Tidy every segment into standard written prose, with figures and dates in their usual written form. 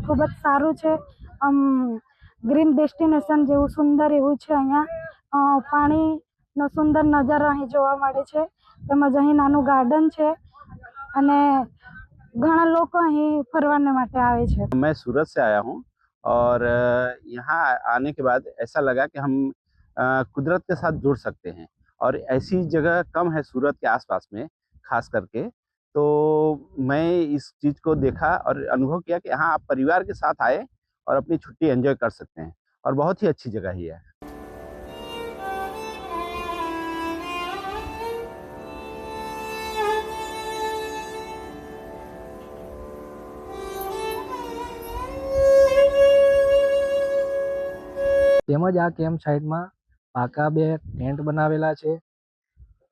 ખૂબ જ સારું છે. ગ્રીન ડેસ્ટિનેશન જેવું સુંદર એવું છે. અહીંયા પાણીનો સુંદર નજારો અહીં જોવા મળે છે. તેમજ અહીં નાનું ગાર્ડન છે અને ઘણા લોકો અહીં ફરવાને માટે આવે છે. मैं सूरत से आया हूँ और यहाँ आने के बाद ऐसा लगा कि हम कुदरत के साथ जुड़ सकते हैं और ऐसी जगह कम है सूरत के आसपास में खास करके। तो मैं इस चीज़ को देखा और अनुभव किया कि हाँ, आप परिवार के साथ आए और अपनी छुट्टी एंजॉय कर सकते हैं और बहुत ही अच्छी जगह ही है। તેમજ આ કેમ્પ સાઇટમાં પાકા 2 ટેન્ટ બનાવેલા છે,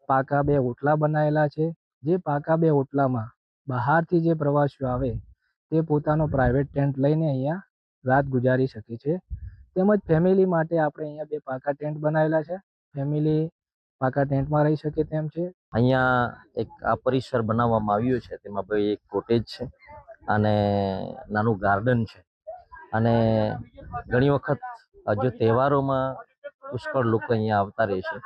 પાકા 2 ઓટલા બનાવેલા છે. જે પાકા 2 ઓટલામાં બહારથી જે પ્રવાસીઓ આવે તે પોતાનો પ્રાઇવેટ ટેન્ટ લઈને અહીંયા રાત ગુજારી શકે છે. તેમજ ફેમિલી માટે આપણે અહીંયા 2 પાકા ટેન્ટ બનાવેલા છે. ફેમિલી પાકા ટેન્ટમાં રહી શકે તેમ છે. અહીંયા એક આ પરિસર બનાવવામાં આવ્યું છે. તેમાં ભાઈ એક કોટેજ છે અને નાનું ગાર્ડન છે. અને ઘણી વખત જો તહેવારોમાં પુષ્કળ લોકો અહીંયા આવતા રહે છે.